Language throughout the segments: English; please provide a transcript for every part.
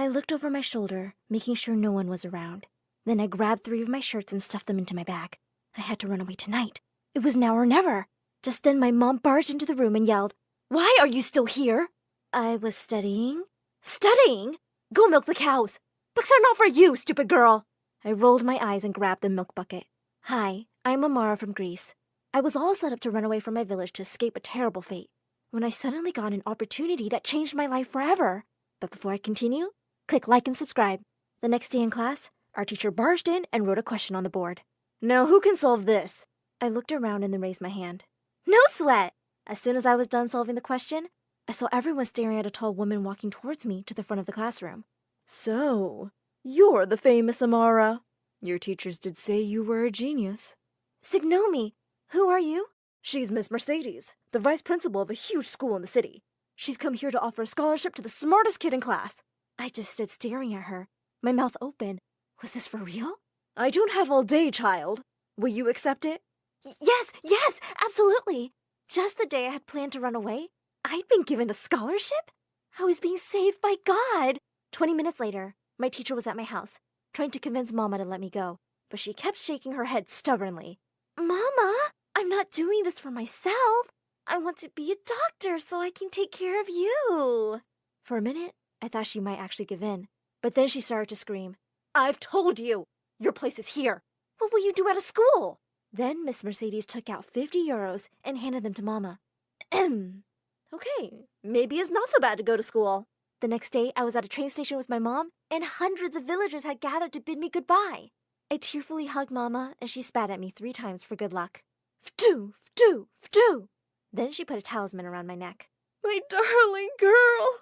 I looked over my shoulder, making sure no one was around. Then I grabbed 3 of my shirts and stuffed them into my bag. I had to run away tonight. It was now or never. Just then my mom barged into the room and yelled, "Why are you still here?" I was studying. Studying? Go milk the cows. Books are not for you, stupid girl. I rolled my eyes and grabbed the milk bucket. Hi, I'm Amara from Greece. I was all set up to run away from my village to escape a terrible fate, when I suddenly got an opportunity that changed my life forever. But before I continue, click like and subscribe. The next day in class, our teacher barged in and wrote a question on the board. Now who can solve this? I looked around and then raised my hand. No sweat! As soon as I was done solving the question, I saw everyone staring at a tall woman walking towards me to the front of the classroom. So, you're the famous Amara. Your teachers did say you were a genius. Signomi, who are you? She's Miss Mercedes, the vice principal of a huge school in the city. She's come here to offer a scholarship to the smartest kid in class. I just stood staring at her, my mouth open. Was this for real? I don't have all day, child. Will you accept it? Yes, absolutely. Just the day I had planned to run away, I'd been given a scholarship? I was being saved by God. 20 minutes later, my teacher was at my house, trying to convince Mama to let me go, but she kept shaking her head stubbornly. Mama, I'm not doing this for myself. I want to be a doctor so I can take care of you. For a minute, I thought she might actually give in, but then she started to scream. I've told you, your place is here. What will you do at a school? Then Miss Mercedes took out 50 euros and handed them to Mama. Okay, maybe it's not so bad to go to school. The next day, I was at a train station with my mom, and hundreds of villagers had gathered to bid me goodbye. I tearfully hugged Mama, and she spat at me 3 times for good luck. Ftoo, ftoo, ftoo. Then she put a talisman around my neck. My darling girl.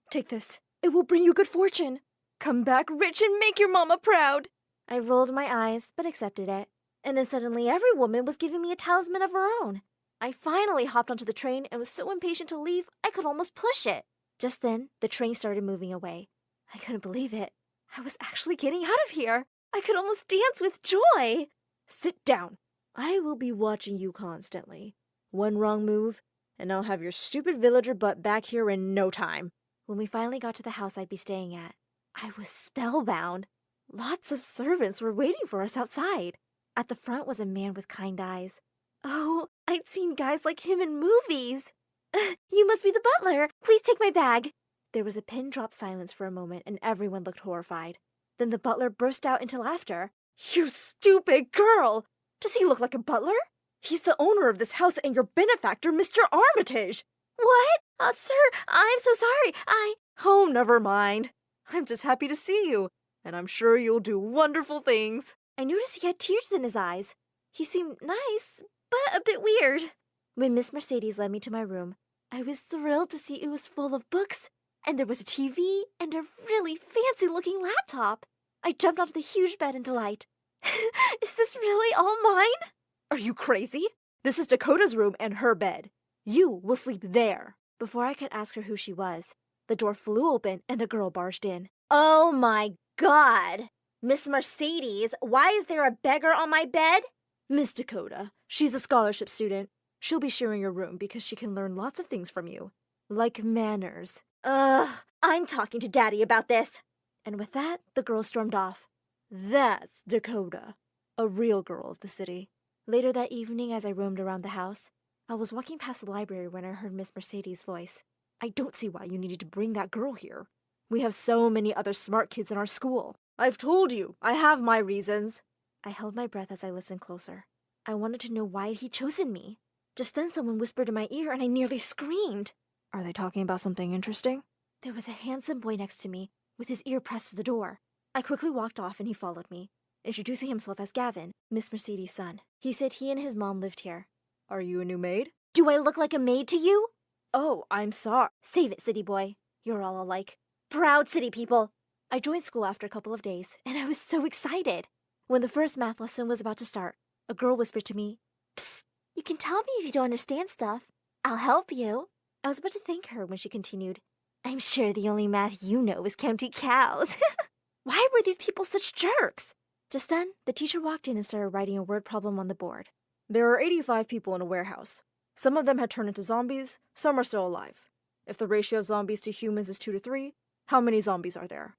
Take this. It will bring you good fortune. Come back rich and make your mama proud. I rolled my eyes, but accepted it. And then suddenly every woman was giving me a talisman of her own. I finally hopped onto the train and was so impatient to leave, I could almost push it. Just then, the train started moving away. I couldn't believe it. I was actually getting out of here. I could almost dance with joy. Sit down. I will be watching you constantly. One wrong move, and I'll have your stupid villager butt back here in no time. When we finally got to the house I'd be staying at, I was spellbound. Lots of servants were waiting for us outside. At the front was a man with kind eyes. Oh, I'd seen guys like him in movies. You must be the butler. Please take my bag. There was a pin-drop silence for a moment, and everyone looked horrified. Then the butler burst out into laughter. You stupid girl! Does he look like a butler? He's the owner of this house and your benefactor, Mr. Armitage. What? Sir, I'm so sorry. Oh, never mind. I'm just happy to see you, and I'm sure you'll do wonderful things. I noticed he had tears in his eyes. He seemed nice, but a bit weird. When Miss Mercedes led me to my room, I was thrilled to see it was full of books, and there was a TV and a really fancy-looking laptop. I jumped onto the huge bed in delight. Is this really all mine? Are you crazy? This is Dakota's room and her bed. You will sleep there. Before I could ask her who she was, the door flew open and a girl barged in. Oh my God! Miss Mercedes, why is there a beggar on my bed? Miss Dakota, she's a scholarship student. She'll be sharing your room because she can learn lots of things from you, like manners. I'm talking to Daddy about this. And with that, the girl stormed off. That's Dakota, a real girl of the city. Later that evening, as I roamed around the house, I was walking past the library when I heard Miss Mercedes' voice. I don't see why you needed to bring that girl here. We have so many other smart kids in our school. I've told you, I have my reasons. I held my breath as I listened closer. I wanted to know why he'd chosen me. Just then someone whispered in my ear and I nearly screamed. Are they talking about something interesting? There was a handsome boy next to me, with his ear pressed to the door. I quickly walked off and he followed me, introducing himself as Gavin, Miss Mercedes' son. He said he and his mom lived here. Are you a new maid? Do I look like a maid to you? Oh, I'm sorry. Save it, city boy. You're all alike. Proud city people. I joined school after a couple of days, and I was so excited. When the first math lesson was about to start, a girl whispered to me, Psst, you can tell me if you don't understand stuff. I'll help you. I was about to thank her when she continued, I'm sure the only math you know is counting cows. Why were these people such jerks? Just then, the teacher walked in and started writing a word problem on the board. There are 85 people in a warehouse. Some of them had turned into zombies, some are still alive. If the ratio of zombies to humans is 2 to 3, how many zombies are there?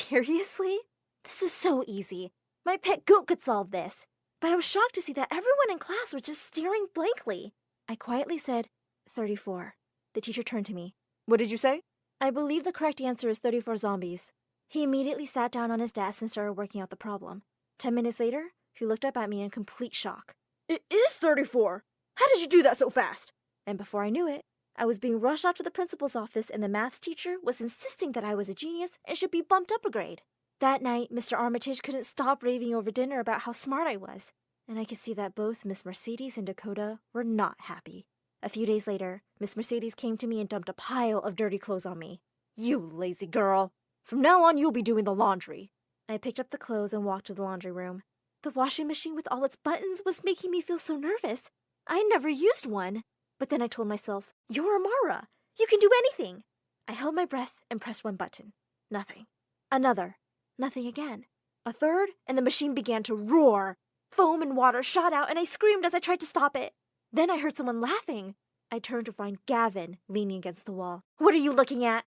Seriously? This was so easy. My pet goat could solve this. But I was shocked to see that everyone in class was just staring blankly. I quietly said, 34. The teacher turned to me. What did you say? I believe the correct answer is 34 zombies. He immediately sat down on his desk and started working out the problem. 10 minutes later, he looked up at me in complete shock. It is 34! How did you do that so fast? And before I knew it, I was being rushed off to the principal's office and the maths teacher was insisting that I was a genius and should be bumped up a grade. That night, Mr. Armitage couldn't stop raving over dinner about how smart I was, and I could see that both Miss Mercedes and Dakota were not happy. A few days later, Miss Mercedes came to me and dumped a pile of dirty clothes on me. You lazy girl. From now on, you'll be doing the laundry. I picked up the clothes and walked to the laundry room. The washing machine with all its buttons was making me feel so nervous. I never used one. But then I told myself, you're Amara. You can do anything. I held my breath and pressed one button. Nothing. Another. Nothing again. A third, and the machine began to roar. Foam and water shot out, and I screamed as I tried to stop it. Then I heard someone laughing. I turned to find Gavin leaning against the wall. What are you looking at?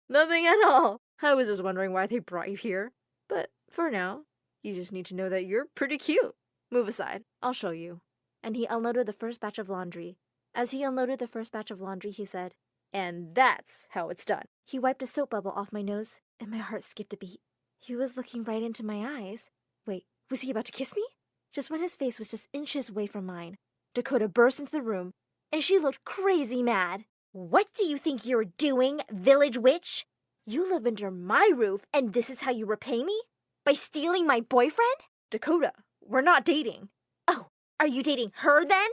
Nothing at all. I was just wondering why they brought you here. But for now, you just need to know that you're pretty cute. Move aside. I'll show you. And he unloaded the first batch of laundry. As he unloaded the first batch of laundry, he said, and that's how it's done. He wiped a soap bubble off my nose, and my heart skipped a beat. He was looking right into my eyes. Wait, was he about to kiss me? Just when his face was just inches away from mine, Dakota burst into the room, and she looked crazy mad. What do you think you're doing, village witch? You live under my roof, and this is how you repay me? By stealing my boyfriend? Dakota, we're not dating. Oh, are you dating her then?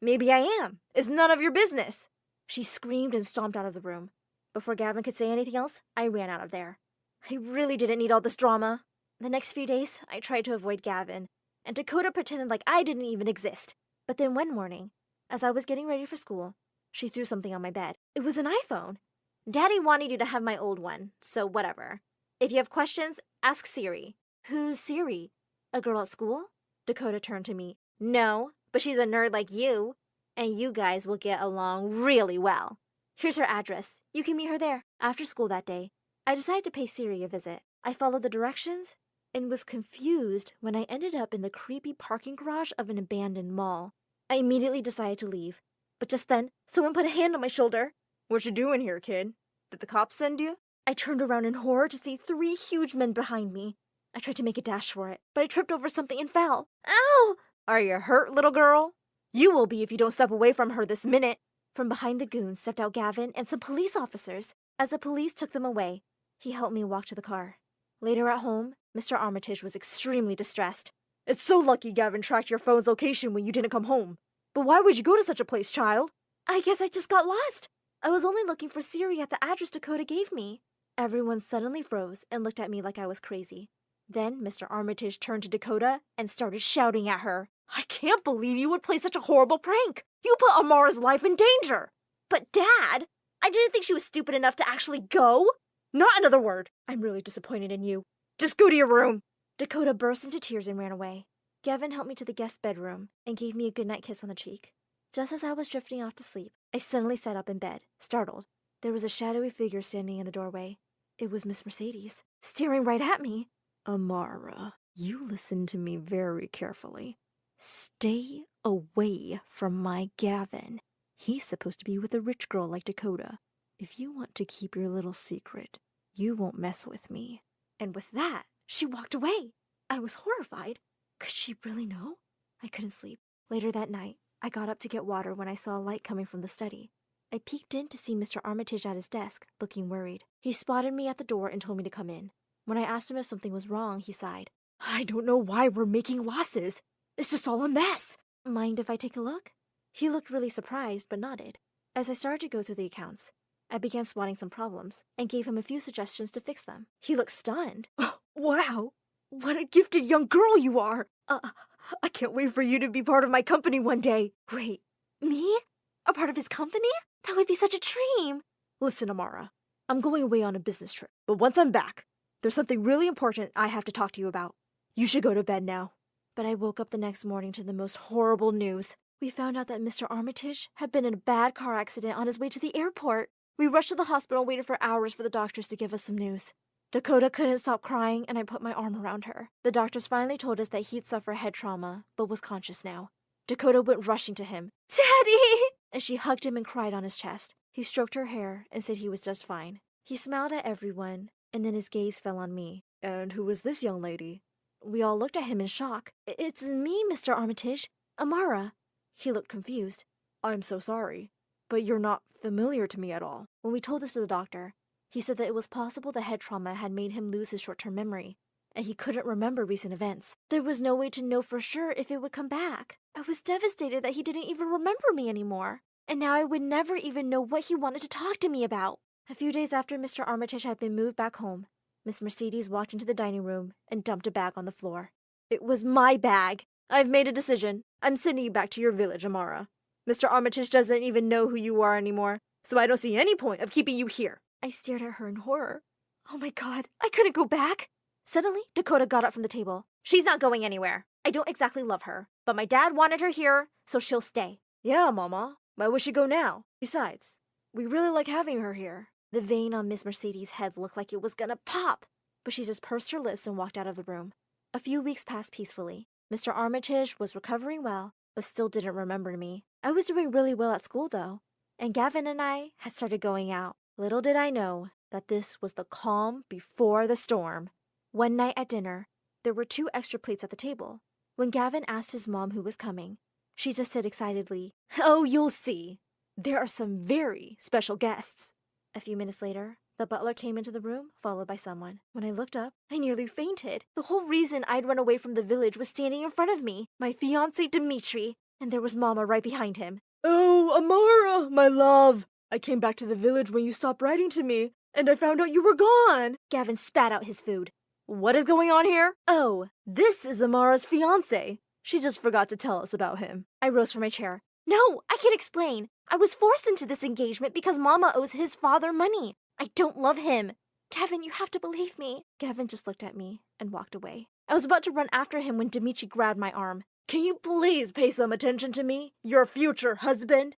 Maybe I am. It's none of your business. She screamed and stomped out of the room. Before Gavin could say anything else, I ran out of there. I really didn't need all this drama. The next few days, I tried to avoid Gavin, and Dakota pretended like I didn't even exist. But then one morning, as I was getting ready for school, she threw something on my bed. It was an iPhone. Daddy wanted you to have my old one, so whatever. If you have questions, ask Siri. Who's Siri? A girl at school? Dakota turned to me. No, but she's a nerd like you, and you guys will get along really well. Here's her address. You can meet her there. After school that day, I decided to pay Siri a visit. I followed the directions and was confused when I ended up in the creepy parking garage of an abandoned mall. I immediately decided to leave, but just then, someone put a hand on my shoulder. What you doing here, kid? Did the cops send you? I turned around in horror to see 3 huge men behind me. I tried to make a dash for it, but I tripped over something and fell. Ow! Are you hurt, little girl? You will be if you don't step away from her this minute. From behind the goons stepped out Gavin and some police officers. As the police took them away, he helped me walk to the car. Later at home, Mr. Armitage was extremely distressed. It's so lucky Gavin tracked your phone's location when you didn't come home. But why would you go to such a place, child? I guess I just got lost. I was only looking for Siri at the address Dakota gave me. Everyone suddenly froze and looked at me like I was crazy. Then Mr. Armitage turned to Dakota and started shouting at her. I can't believe you would play such a horrible prank. You put Amara's life in danger. But Dad, I didn't think she was stupid enough to actually go. Not another word. I'm really disappointed in you. Just go to your room. Dakota burst into tears and ran away. Gavin helped me to the guest bedroom and gave me a goodnight kiss on the cheek. Just as I was drifting off to sleep, I suddenly sat up in bed, startled. There was a shadowy figure standing in the doorway. It was Miss Mercedes, staring right at me. Amara, you listen to me very carefully. Stay away from my Gavin. He's supposed to be with a rich girl like Dakota. If you want to keep your little secret, you won't mess with me. And with that, she walked away. I was horrified. Could she really know? I couldn't sleep. Later that night, I got up to get water when I saw a light coming from the study. I peeked in to see Mr. Armitage at his desk, looking worried. He spotted me at the door and told me to come in. When I asked him if something was wrong, he sighed. I don't know why we're making losses. It's just all a mess. Mind if I take a look? He looked really surprised, but nodded. As I started to go through the accounts, I began spotting some problems and gave him a few suggestions to fix them. He looked stunned. Wow, what a gifted young girl you are. I can't wait for you to be part of my company one day. Wait, me? A part of his company? That would be such a dream. Listen, Amara, I'm going away on a business trip, but once I'm back, there's something really important I have to talk to you about. You should go to bed now. But I woke up the next morning to the most horrible news. We found out that Mr. Armitage had been in a bad car accident on his way to the airport. We rushed to the hospital and waited for hours for the doctors to give us some news. Dakota couldn't stop crying, and I put my arm around her. The doctors finally told us that he'd suffered head trauma, but was conscious now. Dakota went rushing to him. "Daddy!" And she hugged him and cried on his chest. He stroked her hair and said he was just fine. He smiled at everyone, and then his gaze fell on me. "And who is this young lady?" We all looked at him in shock. "It's me, Mr. Armitage. Amara." He looked confused. "I'm so sorry, but you're not familiar to me at all." When we told this to the doctor, he said that it was possible the head trauma had made him lose his short-term memory, and he couldn't remember recent events. There was no way to know for sure if it would come back. I was devastated that he didn't even remember me anymore, and now I would never even know what he wanted to talk to me about. A few days after Mr. Armitage had been moved back home, Miss Mercedes walked into the dining room and dumped a bag on the floor. "It was my bag. I've made a decision. I'm sending you back to your village, Amara. Mr. Armitage doesn't even know who you are anymore, so I don't see any point of keeping you here." I stared at her in horror. Oh my God, I couldn't go back. Suddenly, Dakota got up from the table. "She's not going anywhere. I don't exactly love her, but my dad wanted her here, so she'll stay." "Yeah, Mama. Why would she go now? Besides, we really like having her here." The vein on Miss Mercedes' head looked like it was gonna pop, but she just pursed her lips and walked out of the room. A few weeks passed peacefully. Mr. Armitage was recovering well, but still didn't remember me. I was doing really well at school, though, and Gavin and I had started going out. Little did I know that this was the calm before the storm. One night at dinner, there were 2 extra plates at the table. When Gavin asked his mom who was coming, she just said excitedly, "Oh, you'll see. There are some very special guests." A few minutes later, the butler came into the room, followed by someone. When I looked up, I nearly fainted. The whole reason I'd run away from the village was standing in front of me, my fiancé Dimitri, and there was Mama right behind him. "Oh, Amara, my love. I came back to the village when you stopped writing to me, and I found out you were gone." Gavin spat out his food. "What is going on here?" "Oh, this is Amara's fiancé. She just forgot to tell us about him." I rose from my chair. "No, I can explain. I was forced into this engagement because Mama owes his father money. I don't love him. Gavin, you have to believe me." Gavin just looked at me and walked away. I was about to run after him when Dimitri grabbed my arm. "Can you please pay some attention to me, your future husband?"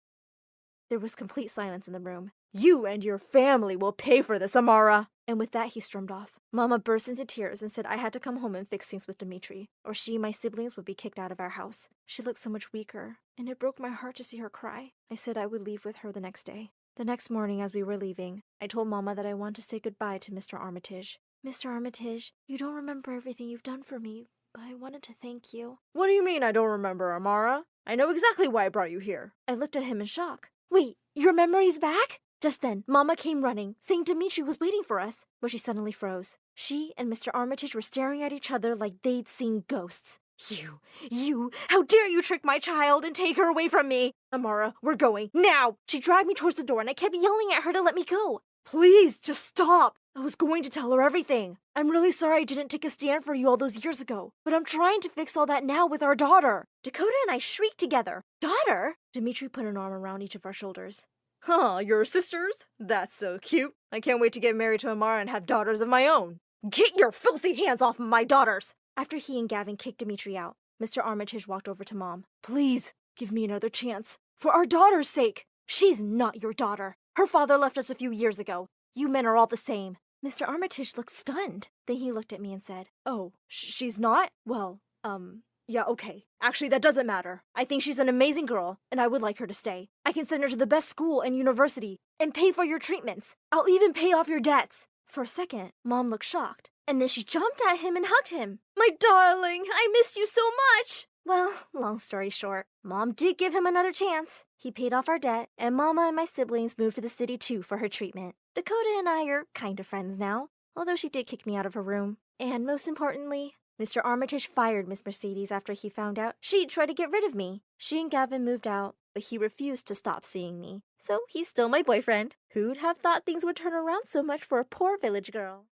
There was complete silence in the room. "You and your family will pay for this, Amara." And with that, he stormed off. Mama burst into tears and said I had to come home and fix things with Dimitri, or she and my siblings would be kicked out of our house. She looked so much weaker, and it broke my heart to see her cry. I said I would leave with her the next day. The next morning, as we were leaving, I told Mama that I wanted to say goodbye to Mr. Armitage. "Mr. Armitage, you don't remember everything you've done for me, but I wanted to thank you." "What do you mean I don't remember, Amara? I know exactly why I brought you here." I looked at him in shock. "Wait, your memory's back?" Just then, Mama came running, saying Dimitri was waiting for us, but she suddenly froze. She and Mr. Armitage were staring at each other like they'd seen ghosts. You, how dare you trick my child and take her away from me?" "Amara, we're going, now!" She dragged me towards the door and I kept yelling at her to let me go. "Please, just stop. I was going to tell her everything. I'm really sorry I didn't take a stand for you all those years ago, but I'm trying to fix all that now with our daughter." Dakota and I shrieked together. "Daughter?" Dimitri put an arm around each of our shoulders. "Huh, you're sisters? That's so cute. I can't wait to get married to Amara and have daughters of my own." "Get your filthy hands off my daughters!" After he and Gavin kicked Dimitri out, Mr. Armitage walked over to Mom. "Please, give me another chance. For our daughter's sake." "She's not your daughter. Her father left us a few years ago. You men are all the same." Mr. Armitage looked stunned. Then he looked at me and said, "Oh, she's not? Well, yeah, okay. Actually, that doesn't matter. I think she's an amazing girl, and I would like her to stay. I can send her to the best school and university, and pay for your treatments. I'll even pay off your debts." For a second, Mom looked shocked, and then she jumped at him and hugged him. "My darling, I miss you so much." Well, long story short, Mom did give him another chance. He paid off our debt, and Mama and my siblings moved to the city too for her treatment. Dakota and I are kind of friends now, although she did kick me out of her room. And most importantly, Mr. Armitage fired Miss Mercedes after he found out she'd try to get rid of me. She and Gavin moved out, but he refused to stop seeing me. So he's still my boyfriend. Who'd have thought things would turn around so much for a poor village girl?